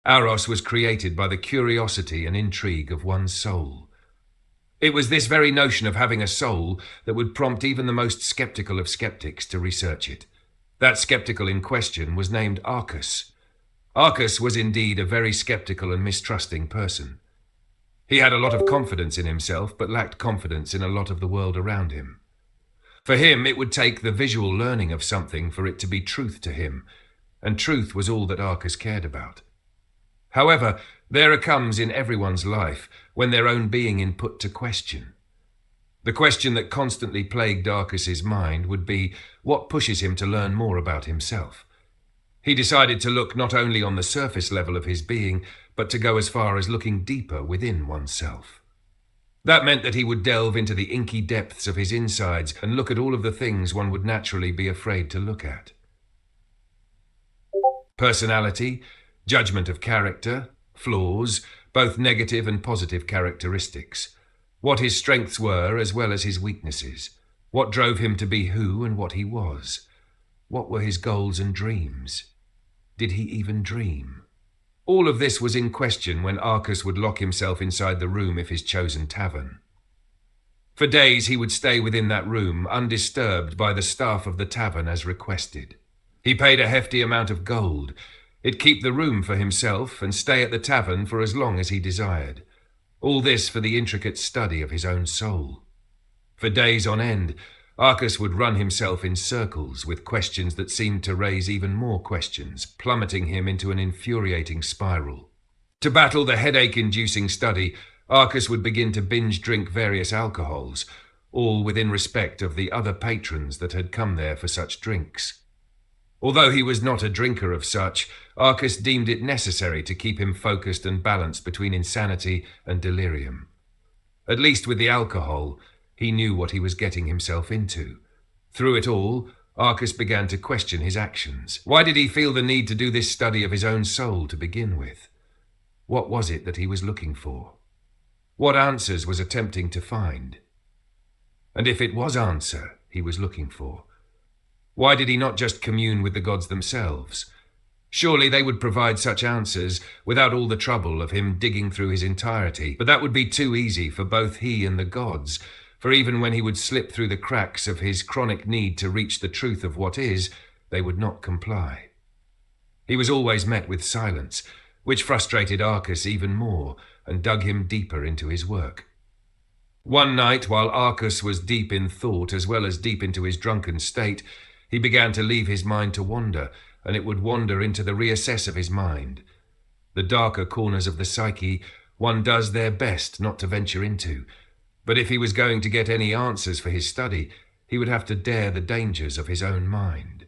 Aros was created by the curiosity and intrigue of one's soul. It was this very notion of having a soul that would prompt even the most skeptical of skeptics to research it. That skeptical in question was named Arcus. Arcus was indeed a very skeptical and mistrusting person. He had a lot of confidence in himself, but lacked confidence in a lot of the world around him. For him, it would take the visual learning of something for it to be truth to him, and truth was all that Arcus cared about. However, there comes in everyone's life when their own being is put to question. The question that constantly plagued Arcus's mind would be, what pushes him to learn more about himself? He decided to look not only on the surface level of his being, but to go as far as looking deeper within oneself. That meant that he would delve into the inky depths of his insides and look at all of the things one would naturally be afraid to look at. Personality, judgment of character, flaws, both negative and positive characteristics, what his strengths were as well as his weaknesses, what drove him to be who and what he was, what were his goals and dreams. Did he even dream? All of this was in question when Arcus would lock himself inside the room of his chosen tavern. For days he would stay within that room, undisturbed by the staff of the tavern as requested. He paid a hefty amount of gold. He'd keep the room for himself and stay at the tavern for as long as he desired. All this for the intricate study of his own soul. For days on end, Arcus would run himself in circles with questions that seemed to raise even more questions, plummeting him into an infuriating spiral. To battle the headache-inducing study, Arcus would begin to binge drink various alcohols, all within respect of the other patrons that had come there for such drinks. Although he was not a drinker of such, Arcus deemed it necessary to keep him focused and balanced between insanity and delirium. At least with the alcohol, he knew what he was getting himself into. Through it all, Arcus began to question his actions. Why did he feel the need to do this study of his own soul to begin with? What was it that he was looking for? What answers was attempting to find? And if it was answer he was looking for, why did he not just commune with the gods themselves? Surely they would provide such answers without all the trouble of him digging through his entirety, but that would be too easy for both he and the gods, for even when he would slip through the cracks of his chronic need to reach the truth of what is, they would not comply. He was always met with silence, which frustrated Arcus even more and dug him deeper into his work. One night, while Arcus was deep in thought as well as deep into his drunken state, he began to leave his mind to wander, and it would wander into the reassess of his mind. The darker corners of the psyche one does their best not to venture into, but if he was going to get any answers for his study, he would have to dare the dangers of his own mind.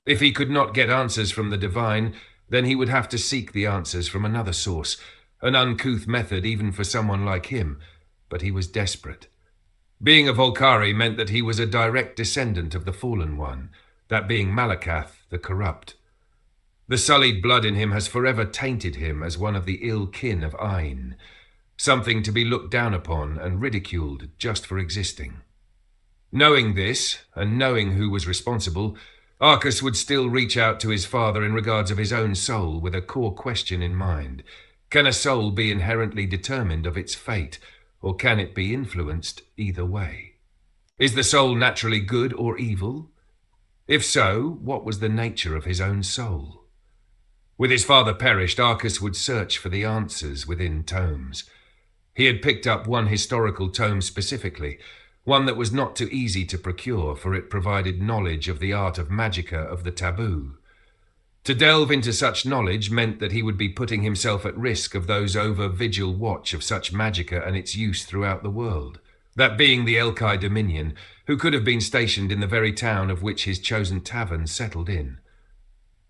If he could not get answers from the divine, then he would have to seek the answers from another source, an uncouth method even for someone like him, but he was desperate. Being a Volcari meant that he was a direct descendant of the Fallen One, that being Malakath, the corrupt. The sullied blood in him has forever tainted him as one of the ill kin of Ain, something to be looked down upon and ridiculed just for existing. Knowing this, and knowing who was responsible, Arcus would still reach out to his father in regards of his own soul with a core question in mind. Can a soul be inherently determined of its fate, or can it be influenced either way? Is the soul naturally good or evil? If so, what was the nature of his own soul? With his father perished, Arcus would search for the answers within tomes. He had picked up one historical tome specifically, one that was not too easy to procure, for it provided knowledge of the art of magica of the taboo. To delve into such knowledge meant that he would be putting himself at risk of those over vigil watch of such magica and its use throughout the world, that being the Elkai Dominion, who could have been stationed in the very town of which his chosen tavern settled in.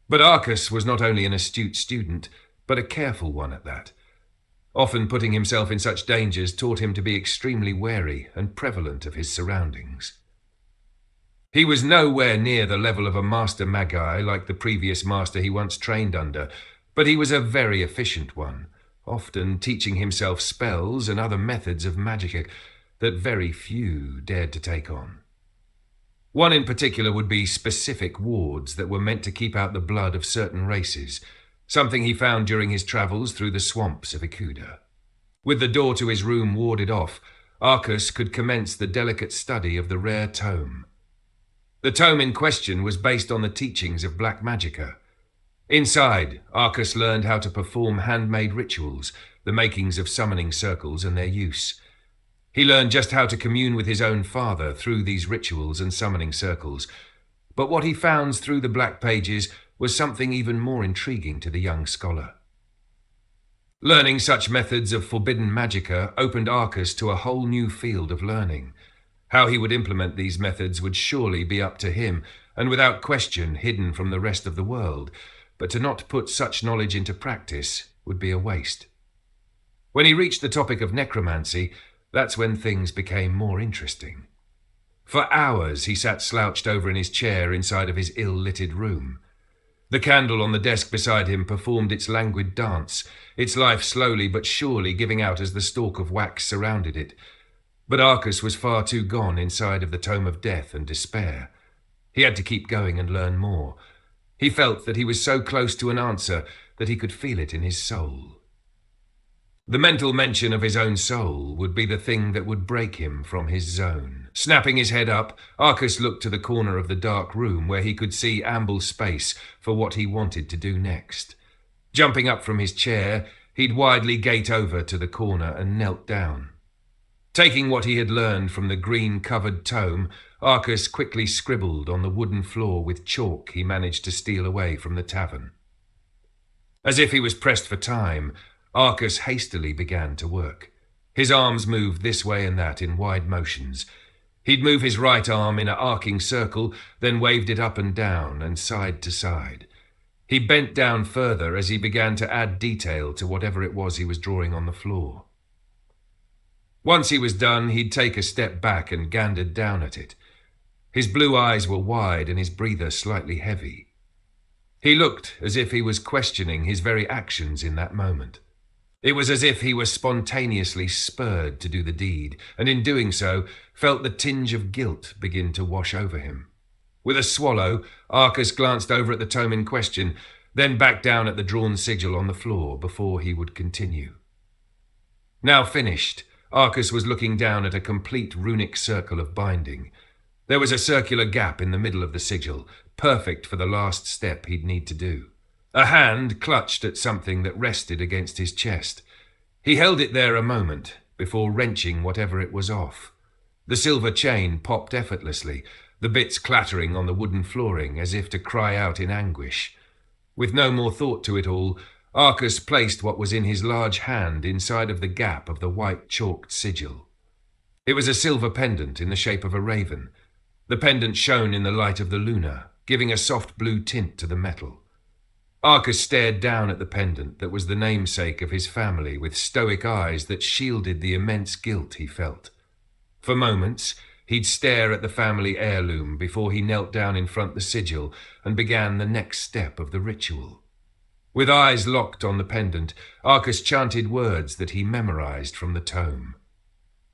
But Arcus was not only an astute student, but a careful one at that. Often putting himself in such dangers taught him to be extremely wary and prevalent of his surroundings. He was nowhere near the level of a master magi like the previous master he once trained under, but he was a very efficient one, often teaching himself spells and other methods of magic that very few dared to take on. One in particular would be specific wards that were meant to keep out the blood of certain races, something he found during his travels through the swamps of Ikuda. With the door to his room warded off, Arcus could commence the delicate study of the rare tome. The tome in question was based on the teachings of black magicka. Inside, Arcus learned how to perform handmade rituals, the makings of summoning circles and their use. He learned just how to commune with his own father through these rituals and summoning circles. But what he found through the black pages was something even more intriguing to the young scholar. Learning such methods of forbidden magicka opened Arcus to a whole new field of learning. How he would implement these methods would surely be up to him, and without question hidden from the rest of the world, but to not put such knowledge into practice would be a waste. When he reached the topic of necromancy, that's when things became more interesting. For hours he sat slouched over in his chair inside of his ill-littered room. The candle on the desk beside him performed its languid dance, its life slowly but surely giving out as the stalk of wax surrounded it. But Arcus was far too gone inside of the tome of death and despair. He had to keep going and learn more. He felt that he was so close to an answer that he could feel it in his soul. The mental mention of his own soul would be the thing that would break him from his zone. Snapping his head up, Arcus looked to the corner of the dark room where he could see ample space for what he wanted to do next. Jumping up from his chair, he'd widely gate over to the corner and knelt down. Taking what he had learned from the green-covered tome, Arcus quickly scribbled on the wooden floor with chalk he managed to steal away from the tavern. As if he was pressed for time, Arcus hastily began to work. His arms moved this way and that in wide motions. He'd move his right arm in an arcing circle, then waved it up and down and side to side. He bent down further as he began to add detail to whatever it was he was drawing on the floor. Once he was done, he'd take a step back and gandered down at it. His blue eyes were wide and his breather slightly heavy. He looked as if he was questioning his very actions in that moment. It was as if he was spontaneously spurred to do the deed, and in doing so, felt the tinge of guilt begin to wash over him. With a swallow, Arcus glanced over at the tome in question, then back down at the drawn sigil on the floor before he would continue. Now finished, Arcus was looking down at a complete runic circle of binding. There was a circular gap in the middle of the sigil, perfect for the last step he'd need to do. A hand clutched at something that rested against his chest. He held it there a moment before wrenching whatever it was off. The silver chain popped effortlessly, the bits clattering on the wooden flooring as if to cry out in anguish. With no more thought to it all, Arcus placed what was in his large hand inside of the gap of the white chalked sigil. It was a silver pendant in the shape of a raven. The pendant shone in the light of the luna, giving a soft blue tint to the metal. Arcus stared down at the pendant that was the namesake of his family with stoic eyes that shielded the immense guilt he felt. For moments, he'd stare at the family heirloom before he knelt down in front the sigil and began the next step of the ritual. With eyes locked on the pendant, Arcus chanted words that he memorized from the tome.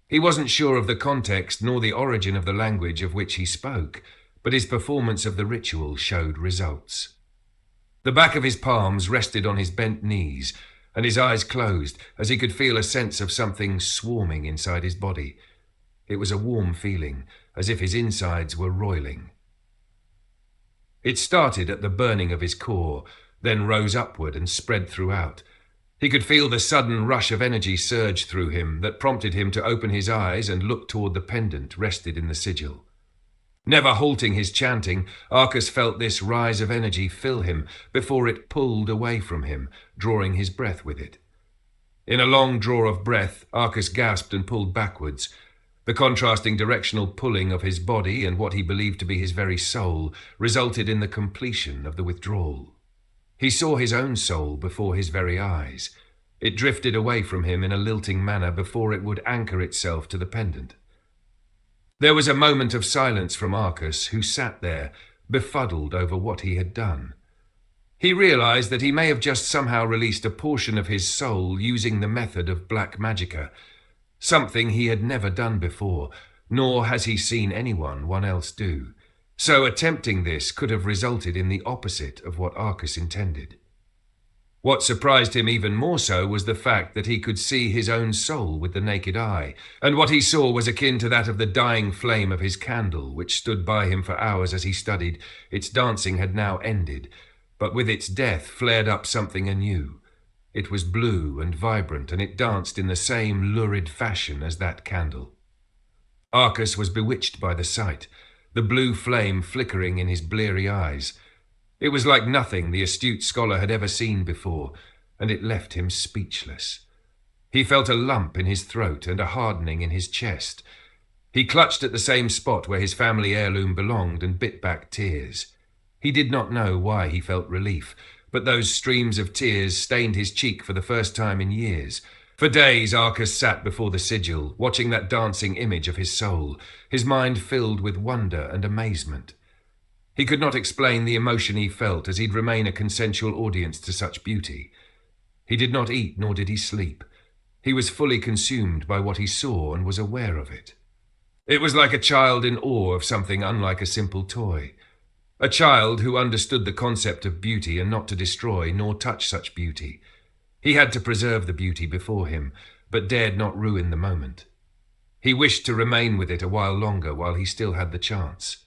He wasn't sure of the context nor the origin of the language of which he spoke, but his performance of the ritual showed results. The back of his palms rested on his bent knees, and his eyes closed as he could feel a sense of something swarming inside his body. It was a warm feeling, as if his insides were roiling. It started at the burning of his core, then rose upward and spread throughout. He could feel the sudden rush of energy surge through him that prompted him to open his eyes and look toward the pendant rested in the sigil. Never halting his chanting, Arcus felt this rise of energy fill him before it pulled away from him, drawing his breath with it. In a long draw of breath, Arcus gasped and pulled backwards. The contrasting directional pulling of his body and what he believed to be his very soul resulted in the completion of the withdrawal. He saw his own soul before his very eyes. It drifted away from him in a lilting manner before it would anchor itself to the pendant. There was a moment of silence from Arcus, who sat there, befuddled over what he had done. He realized that he may have just somehow released a portion of his soul using the method of black magicka, something he had never done before, nor has he seen anyone else do. So attempting this could have resulted in the opposite of what Arcus intended. What surprised him even more so was the fact that he could see his own soul with the naked eye, and what he saw was akin to that of the dying flame of his candle, which stood by him for hours as he studied. Its dancing had now ended, but with its death flared up something anew. It was blue and vibrant, and it danced in the same lurid fashion as that candle. Arcus was bewitched by the sight, the blue flame flickering in his bleary eyes. It was like nothing the astute scholar had ever seen before, and it left him speechless. He felt a lump in his throat and a hardening in his chest. He clutched at the same spot where his family heirloom belonged and bit back tears. He did not know why he felt relief, but those streams of tears stained his cheek for the first time in years. For days Arcus sat before the sigil, watching that dancing image of his soul, his mind filled with wonder and amazement. He could not explain the emotion he felt as he'd remain a consensual audience to such beauty. He did not eat nor did he sleep. He was fully consumed by what he saw and was aware of it. It was like a child in awe of something unlike a simple toy. A child who understood the concept of beauty and not to destroy nor touch such beauty. He had to preserve the beauty before him, but dared not ruin the moment. He wished to remain with it a while longer while he still had the chance.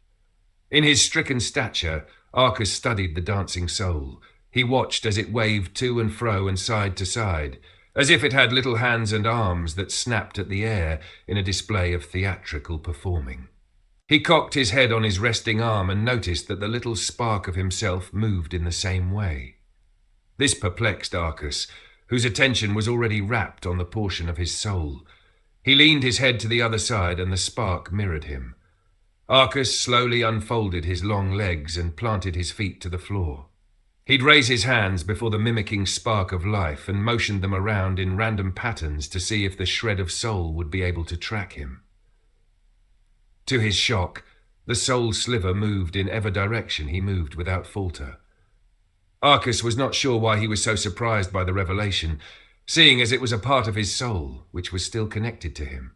In his stricken stature, Arcus studied the dancing soul. He watched as it waved to and fro and side to side, as if it had little hands and arms that snapped at the air in a display of theatrical performing. He cocked his head on his resting arm and noticed that the little spark of himself moved in the same way. This perplexed Arcus, whose attention was already rapt on the portion of his soul. He leaned his head to the other side and the spark mirrored him. Arcus slowly unfolded his long legs and planted his feet to the floor. He'd raise his hands before the mimicking spark of life and motioned them around in random patterns to see if the shred of soul would be able to track him. To his shock, the soul sliver moved in ever direction he moved without falter. Arcus was not sure why he was so surprised by the revelation, seeing as it was a part of his soul which was still connected to him.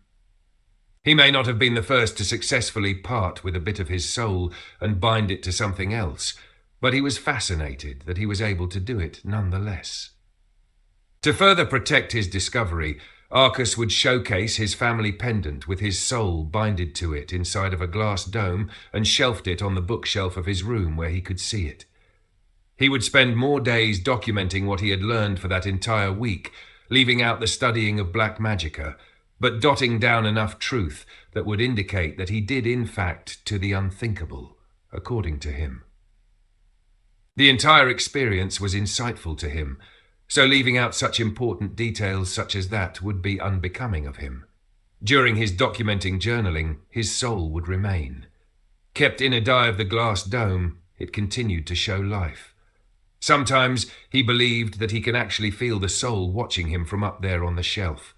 He may not have been the first to successfully part with a bit of his soul and bind it to something else, but he was fascinated that he was able to do it nonetheless. To further protect his discovery, Arcus would showcase his family pendant with his soul binded to it inside of a glass dome and shelved it on the bookshelf of his room where he could see it. He would spend more days documenting what he had learned for that entire week, leaving out the studying of black magicka, but dotting down enough truth that would indicate that he did in fact to the unthinkable, according to him. The entire experience was insightful to him, so leaving out such important details such as that would be unbecoming of him. During his documenting journaling, his soul would remain. Kept in a dye of the glass dome, it continued to show life. Sometimes he believed that he can actually feel the soul watching him from up there on the shelf.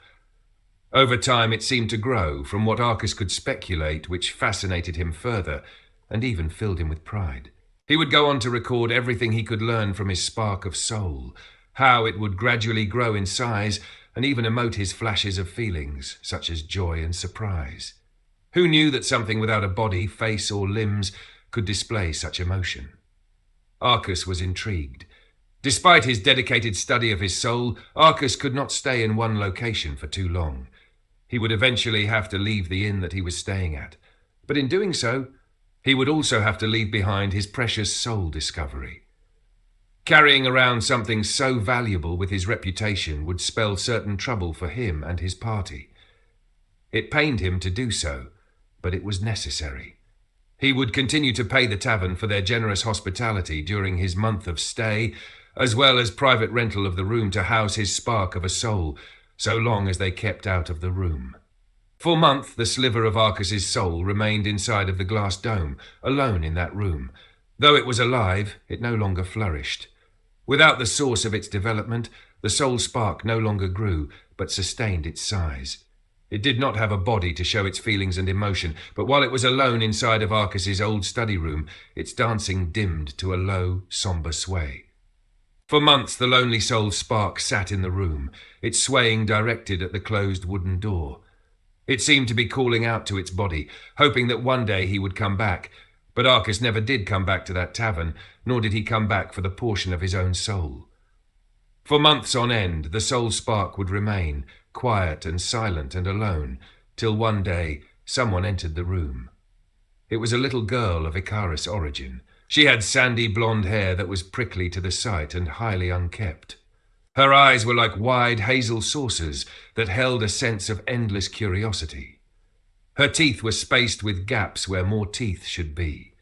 Over time it seemed to grow from what Arcus could speculate, which fascinated him further and even filled him with pride. He would go on to record everything he could learn from his spark of soul, how it would gradually grow in size and even emote his flashes of feelings, such as joy and surprise. Who knew that something without a body, face or limbs could display such emotion? Arcus was intrigued. Despite his dedicated study of his soul, Arcus could not stay in one location for too long. He would eventually have to leave the inn that he was staying at, but in doing so, he would also have to leave behind his precious soul discovery. Carrying around something so valuable with his reputation would spell certain trouble for him and his party. It pained him to do so, but it was necessary. He would continue to pay the tavern for their generous hospitality during his month of stay, as well as private rental of the room to house his spark of a soul, so long as they kept out of the room. For a month, the sliver of Arcus's soul remained inside of the glass dome, alone in that room. Though it was alive, it no longer flourished. Without the source of its development, the soul spark no longer grew, but sustained its size. It did not have a body to show its feelings and emotion, but while it was alone inside of Arcus's old study room, its dancing dimmed to a low, somber sway. For months the lonely soul's spark sat in the room, its swaying directed at the closed wooden door. It seemed to be calling out to its body, hoping that one day he would come back, but Arcus never did come back to that tavern, nor did he come back for the portion of his own soul. For months on end, the soul spark would remain, quiet and silent and alone, till one day someone entered the room. It was a little girl of Icarus origin. She had sandy blonde hair that was prickly to the sight and highly unkempt. Her eyes were like wide hazel saucers that held a sense of endless curiosity. Her teeth were spaced with gaps where more teeth should be.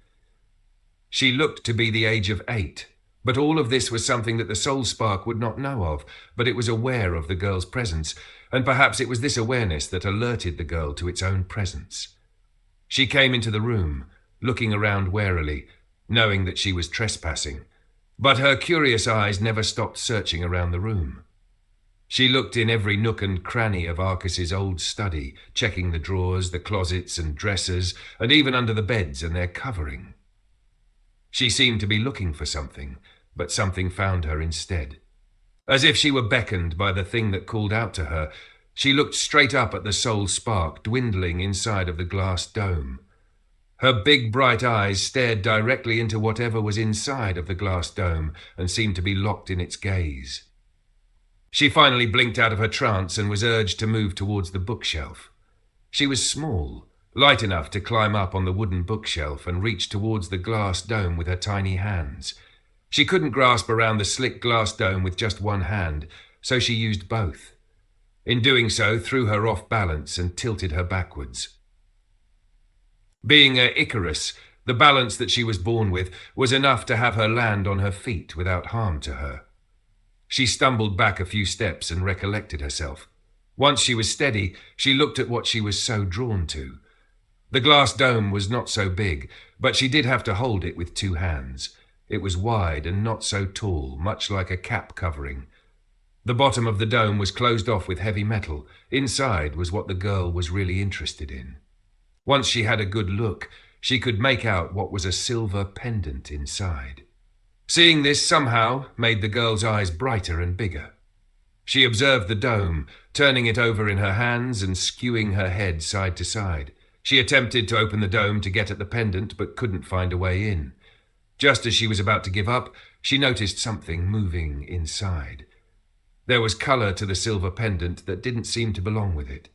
She looked to be the age of 8, but all of this was something that the soul spark would not know of, but it was aware of the girl's presence, and perhaps it was this awareness that alerted the girl to its own presence. She came into the room, looking around warily, knowing that she was trespassing, but her curious eyes never stopped searching around the room. She looked in every nook and cranny of Arcus's old study, checking the drawers, the closets and dressers, and even under the beds and their covering. She seemed to be looking for something, but something found her instead. As if she were beckoned by the thing that called out to her, she looked straight up at the soul spark dwindling inside of the glass dome. Her big bright eyes stared directly into whatever was inside of the glass dome and seemed to be locked in its gaze. She finally blinked out of her trance and was urged to move towards the bookshelf. She was small, light enough to climb up on the wooden bookshelf and reach towards the glass dome with her tiny hands. She couldn't grasp around the slick glass dome with just one hand, so she used both. In doing so, threw her off balance and tilted her backwards. Being a Icarus, the balance that she was born with was enough to have her land on her feet without harm to her. She stumbled back a few steps and recollected herself. Once she was steady, she looked at what she was so drawn to. The glass dome was not so big, but she did have to hold it with 2 hands. It was wide and not so tall, much like a cap covering. The bottom of the dome was closed off with heavy metal. Inside was what the girl was really interested in. Once she had a good look, she could make out what was a silver pendant inside. Seeing this somehow made the girl's eyes brighter and bigger. She observed the dome, turning it over in her hands and skewing her head side to side. She attempted to open the dome to get at the pendant, but couldn't find a way in. Just as she was about to give up, she noticed something moving inside. There was colour to the silver pendant that didn't seem to belong with it.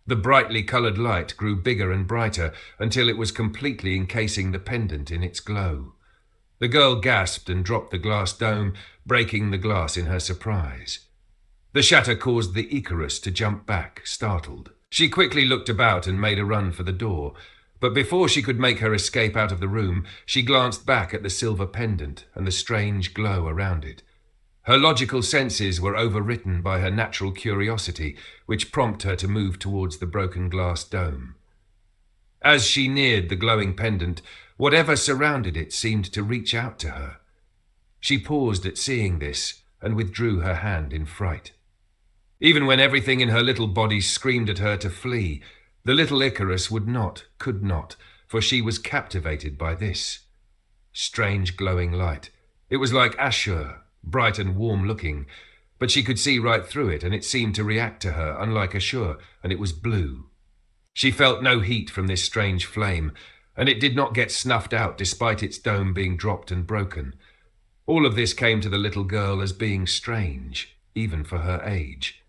The brightly coloured light grew bigger and brighter until it was completely encasing the pendant in its glow. The girl gasped and dropped the glass dome, breaking the glass in her surprise. The shatter caused the Icarus to jump back, startled. She quickly looked about and made a run for the door, but before she could make her escape out of the room, she glanced back at the silver pendant and the strange glow around it. Her logical senses were overwritten by her natural curiosity, which prompted her to move towards the broken glass dome. As she neared the glowing pendant, whatever surrounded it seemed to reach out to her. She paused at seeing this and withdrew her hand in fright. Even when everything in her little body screamed at her to flee, the little Icarus could not, for she was captivated by this. Strange glowing light. It was like azure, bright and warm-looking, but she could see right through it, and it seemed to react to her, unlike azure, and it was blue. She felt no heat from this strange flame, and it did not get snuffed out despite its dome being dropped and broken. All of this came to the little girl as being strange, even for her age.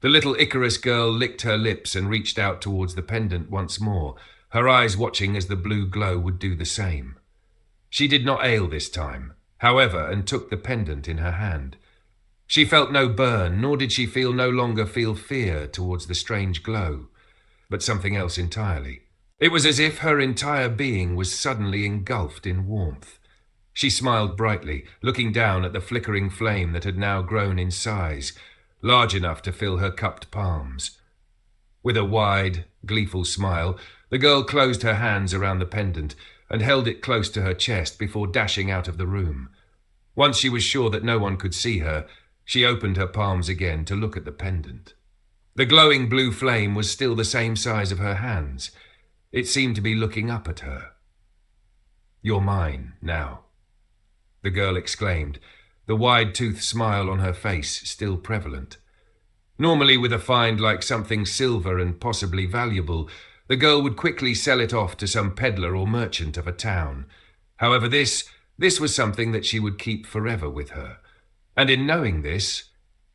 The little Icarus girl licked her lips and reached out towards the pendant once more, her eyes watching as the blue glow would do the same. She did not ail this time, however, and took the pendant in her hand. She felt no burn, nor did she no longer feel fear towards the strange glow, but something else entirely. It was as if her entire being was suddenly engulfed in warmth. She smiled brightly, looking down at the flickering flame that had now grown in size, large enough to fill her cupped palms. With a wide, gleeful smile, the girl closed her hands around the pendant and held it close to her chest before dashing out of the room. Once she was sure that no one could see her, she opened her palms again to look at the pendant. The glowing blue flame was still the same size of her hands. It seemed to be looking up at her. "You're mine, now," the girl exclaimed, the wide-toothed smile on her face still prevalent. Normally, with a find like something silver and possibly valuable, the girl would quickly sell it off to some peddler or merchant of a town. However, this was something that she would keep forever with her. And in knowing this,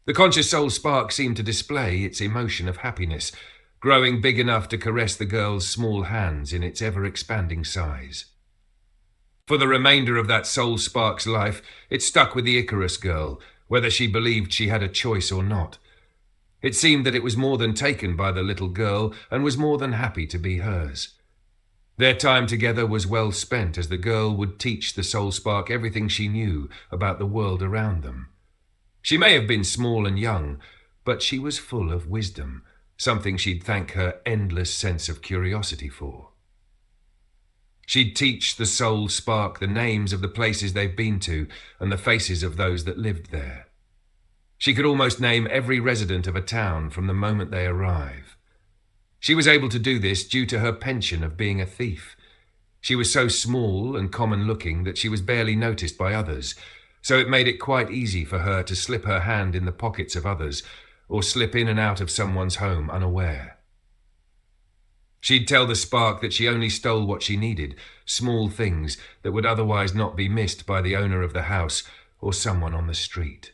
the conscious soul spark seemed to display its emotion of happiness, growing big enough to caress the girl's small hands in its ever-expanding size. For the remainder of that soul spark's life, it stuck with the Icarus girl, whether she believed she had a choice or not. It seemed that it was more than taken by the little girl and was more than happy to be hers. Their time together was well spent, as the girl would teach the soul spark everything she knew about the world around them. She may have been small and young, but she was full of wisdom, something she'd thank her endless sense of curiosity for. She'd teach the soul spark the names of the places they've been to and the faces of those that lived there. She could almost name every resident of a town from the moment they arrive. She was able to do this due to her penchant of being a thief. She was so small and common-looking that she was barely noticed by others, so it made it quite easy for her to slip her hand in the pockets of others or slip in and out of someone's home unaware. She'd tell the spark that she only stole what she needed, small things that would otherwise not be missed by the owner of the house or someone on the street.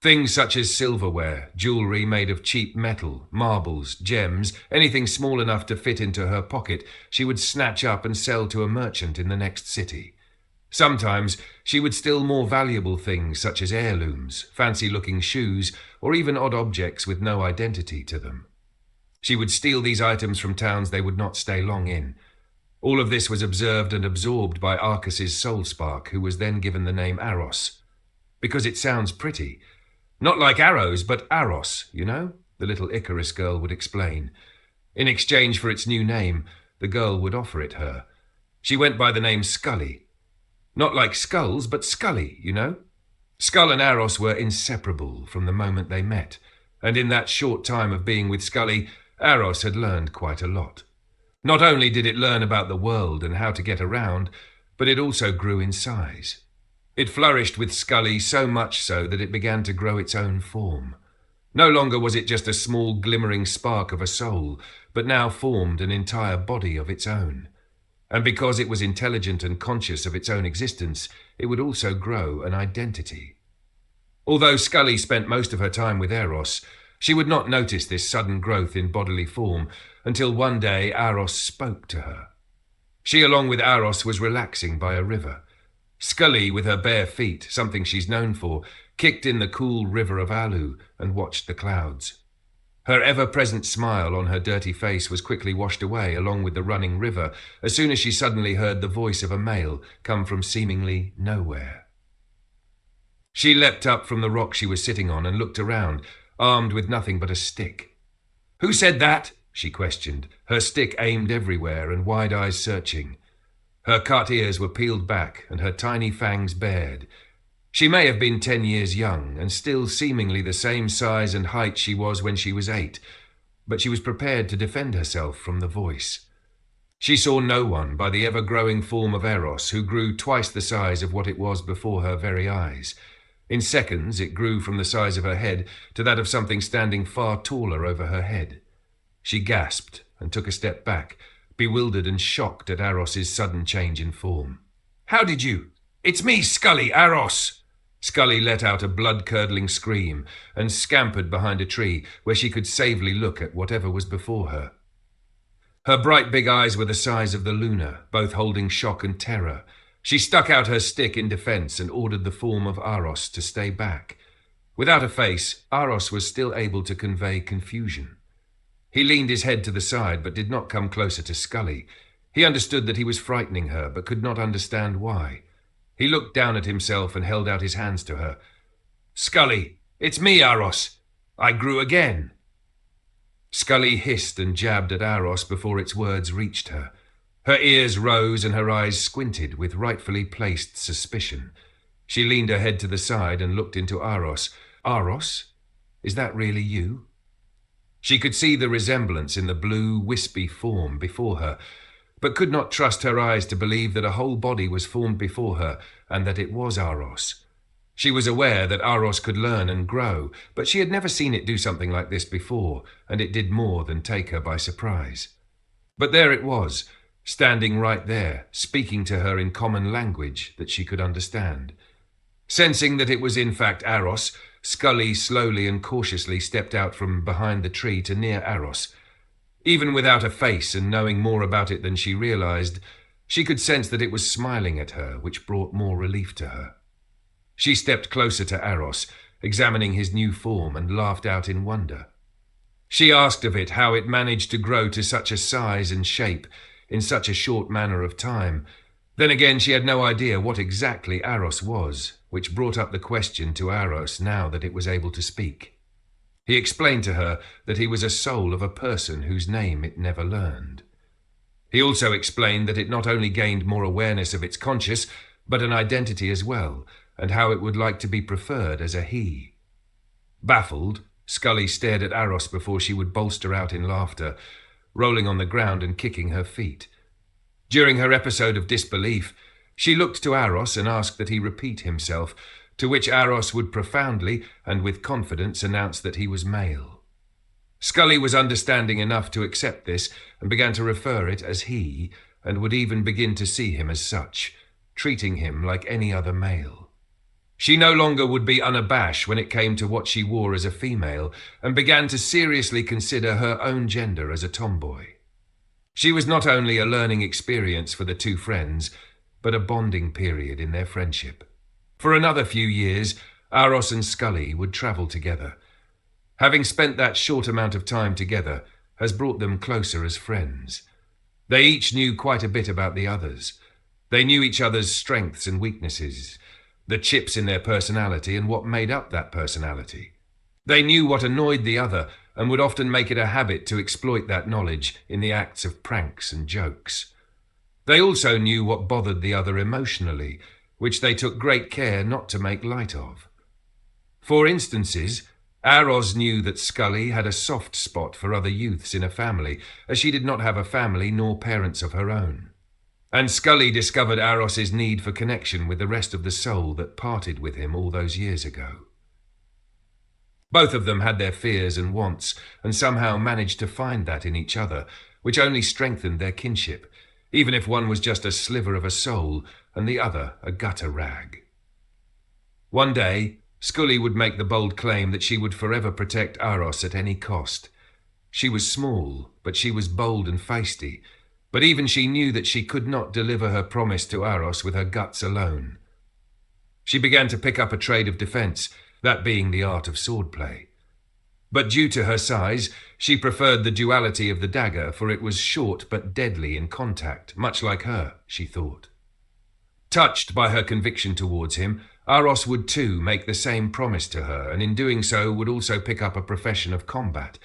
Things such as silverware, jewellery made of cheap metal, marbles, gems, anything small enough to fit into her pocket, she would snatch up and sell to a merchant in the next city. Sometimes she would steal more valuable things such as heirlooms, fancy-looking shoes, or even odd objects with no identity to them. She would steal these items from towns they would not stay long in. All of this was observed and absorbed by Arcus's soul spark, who was then given the name Aros. Because it sounds pretty. Not like arrows, but Aros, you know, the little Icarus girl would explain. In exchange for its new name, the girl would offer it her. She went by the name Skulli. Not like skulls, but Skulli, you know. Skull and Aros were inseparable from the moment they met, and in that short time of being with Skulli, Aros had learned quite a lot. Not only did it learn about the world and how to get around, but it also grew in size. It flourished with Skulli so much so that it began to grow its own form. No longer was it just a small glimmering spark of a soul, but now formed an entire body of its own. And because it was intelligent and conscious of its own existence, it would also grow an identity. Although Skulli spent most of her time with Aros, she would not notice this sudden growth in bodily form until one day Aros spoke to her. She, along with Aros, was relaxing by a river. Skulli, with her bare feet, something she's known for, kicked in the cool river of Alu and watched the clouds. Her ever-present smile on her dirty face was quickly washed away along with the running river as soon as she suddenly heard the voice of a male come from seemingly nowhere. She leapt up from the rock she was sitting on and looked around, armed with nothing but a stick. "Who said that?" she questioned, her stick aimed everywhere and wide eyes searching. Her cut ears were peeled back and her tiny fangs bared. She may have been 10 years young and still seemingly the same size and height she was when she was 8, but she was prepared to defend herself from the voice. She saw no one by the ever-growing form of Aros, who grew twice the size of what it was before her very eyes. In seconds, it grew from the size of her head to that of something standing far taller over her head. She gasped and took a step back, bewildered and shocked at Aros's sudden change in form. "How did you? It's me, Skulli, Aros!" Skulli let out a blood-curdling scream and scampered behind a tree where she could safely look at whatever was before her. Her bright big eyes were the size of the Luna, both holding shock and terror. She stuck out her stick in defense and ordered the form of Aros to stay back. Without a face, Aros was still able to convey confusion. He leaned his head to the side but did not come closer to Skulli. He understood that he was frightening her but could not understand why. He looked down at himself and held out his hands to her. "Skulli, it's me, Aros. I grew again." Skulli hissed and jabbed at Aros before its words reached her. Her ears rose and her eyes squinted with rightfully placed suspicion. She leaned her head to the side and looked into Aros. "Aros, is that really you?" She could see the resemblance in the blue, wispy form before her, but could not trust her eyes to believe that a whole body was formed before her and that it was Aros. She was aware that Aros could learn and grow, but she had never seen it do something like this before, and it did more than take her by surprise. But there it was, standing right there, speaking to her in common language that she could understand. Sensing that it was in fact Aros, Skulli slowly and cautiously stepped out from behind the tree to near Aros. Even without a face and knowing more about it than she realized, she could sense that it was smiling at her, which brought more relief to her. She stepped closer to Aros, examining his new form, and laughed out in wonder. She asked of it how it managed to grow to such a size and shape in such a short manner of time. Then again, she had no idea what exactly Aros was, which brought up the question to Aros now that it was able to speak. He explained to her that he was a soul of a person whose name it never learned. He also explained that it not only gained more awareness of its conscious, but an identity as well, and how it would like to be preferred as a he. Baffled, Skulli stared at Aros before she would bolster out in laughter, rolling on the ground and kicking her feet. During her episode of disbelief, she looked to Aros and asked that he repeat himself, to which Aros would profoundly and with confidence announce that he was male. Skulli was understanding enough to accept this and began to refer it as he, and would even begin to see him as such, treating him like any other male. She no longer would be unabashed when it came to what she wore as a female, and began to seriously consider her own gender as a tomboy. She was not only a learning experience for the two friends, but a bonding period in their friendship. For another few years, Aros and Skulli would travel together. Having spent that short amount of time together has brought them closer as friends. They each knew quite a bit about the others. They knew each other's strengths and weaknesses, the chips in their personality and what made up that personality. They knew what annoyed the other and would often make it a habit to exploit that knowledge in the acts of pranks and jokes. They also knew what bothered the other emotionally, which they took great care not to make light of. For instances, Aros knew that Skulli had a soft spot for other youths in a family, as she did not have a family nor parents of her own. And Skulli discovered Aros's need for connection with the rest of the soul that parted with him all those years ago. Both of them had their fears and wants, and somehow managed to find that in each other, which only strengthened their kinship, even if one was just a sliver of a soul and the other a gutter rag. One day, Skulli would make the bold claim that she would forever protect Aros at any cost. She was small, but she was bold and feisty, but even she knew that she could not deliver her promise to Aros with her guts alone. She began to pick up a trade of defense, that being the art of swordplay. But due to her size, she preferred the duality of the dagger, for it was short but deadly in contact, much like her, she thought. Touched by her conviction towards him, Aros would too make the same promise to her, and in doing so would also pick up a profession of combat.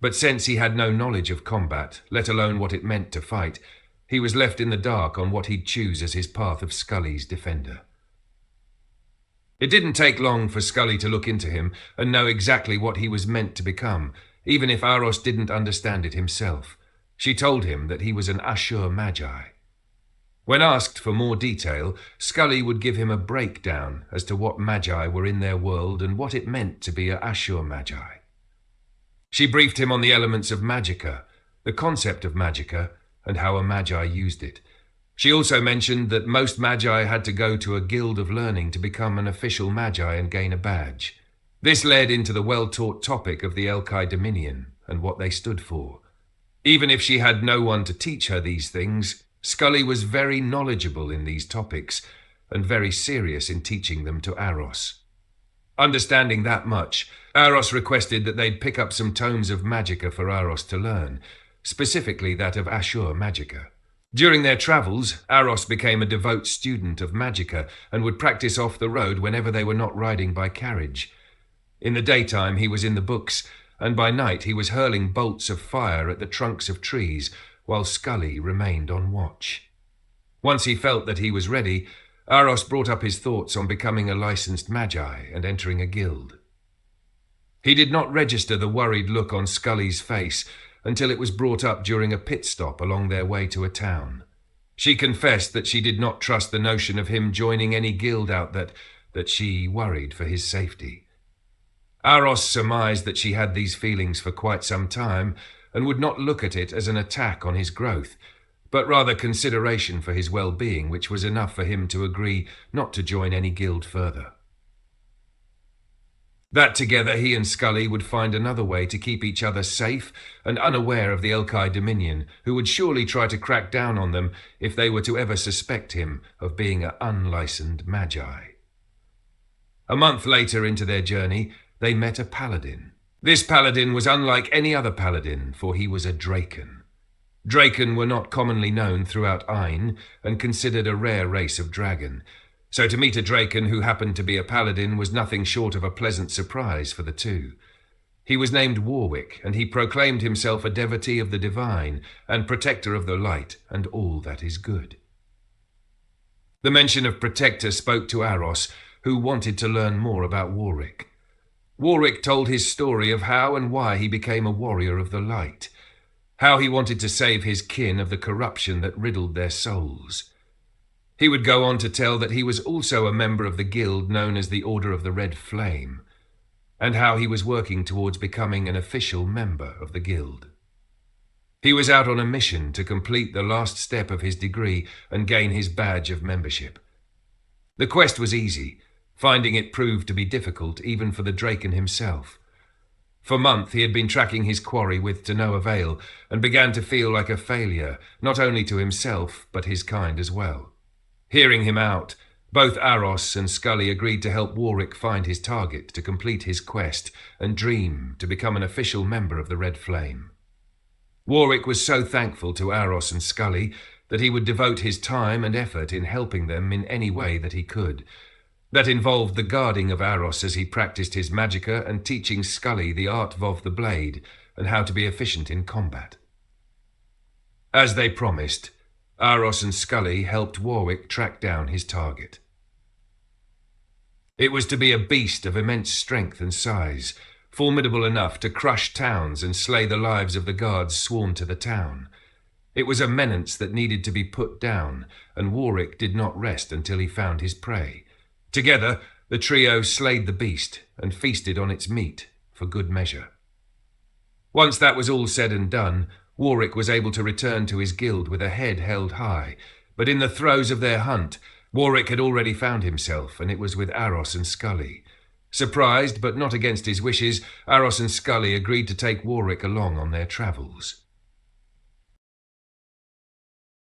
But since he had no knowledge of combat, let alone what it meant to fight, he was left in the dark on what he'd choose as his path of Skulli's defender. It didn't take long for Skulli to look into him and know exactly what he was meant to become, even if Aros didn't understand it himself. She told him that he was an Ashur Magi. When asked for more detail, Skulli would give him a breakdown as to what Magi were in their world and what it meant to be a Ashur Magi. She briefed him on the elements of magicka, the concept of magicka, and how a Magi used it. She also mentioned that most Magi had to go to a guild of learning to become an official Magi and gain a badge. This led into the well-taught topic of the Elkai Dominion and what they stood for. Even if she had no one to teach her these things, Skulli was very knowledgeable in these topics and very serious in teaching them to Aros. Understanding that much, Aros requested that they'd pick up some tomes of magicka for Aros to learn, specifically that of Ashur magicka. During their travels, Aros became a devout student of magicka and would practice off the road whenever they were not riding by carriage. In the daytime he was in the books, and by night he was hurling bolts of fire at the trunks of trees, while Skulli remained on watch. Once he felt that he was ready, Aros brought up his thoughts on becoming a licensed Magi and entering a guild. He did not register the worried look on Skulli's face until it was brought up during a pit stop along their way to a town. She confessed that she did not trust the notion of him joining any guild out that she worried for his safety. Aros surmised that she had these feelings for quite some time and would not look at it as an attack on his growth, but rather consideration for his well-being, which was enough for him to agree not to join any guild further. That together he and Skulli would find another way to keep each other safe and unaware of the Elkai Dominion, who would surely try to crack down on them if they were to ever suspect him of being an unlicensed magi. A month later into their journey, they met a paladin. This paladin was unlike any other paladin, for he was a Draken. Draken were not commonly known throughout Ain and considered a rare race of dragon. So to meet a Draken who happened to be a paladin was nothing short of a pleasant surprise for the two. He was named Warwick, and he proclaimed himself a devotee of the divine and protector of the light and all that is good. The mention of protector spoke to Aros, who wanted to learn more about Warwick. Warwick told his story of how and why he became a warrior of the light, how he wanted to save his kin of the corruption that riddled their souls. He would go on to tell that he was also a member of the guild known as the Order of the Red Flame, and how he was working towards becoming an official member of the guild. He was out on a mission to complete the last step of his degree and gain his badge of membership. The quest was easy. Finding it proved to be difficult even for the Draken himself. For months he had been tracking his quarry with to no avail and began to feel like a failure, not only to himself but his kind as well. Hearing him out, both Aros and Skulli agreed to help Warwick find his target to complete his quest and dream to become an official member of the Red Flame. Warwick was so thankful to Aros and Skulli that he would devote his time and effort in helping them in any way that he could. That involved the guarding of Aros as he practiced his magicka and teaching Skulli the art of the blade and how to be efficient in combat. As they promised, Aros and Skulli helped Warwick track down his target. It was to be a beast of immense strength and size, formidable enough to crush towns and slay the lives of the guards sworn to the town. It was a menace that needed to be put down, and Warwick did not rest until he found his prey. Together, the trio slayed the beast and feasted on its meat for good measure. Once that was all said and done, Warwick was able to return to his guild with a head held high, but in the throes of their hunt, Warwick had already found himself, and it was with Aros and Skulli. Surprised, but not against his wishes, Aros and Skulli agreed to take Warwick along on their travels.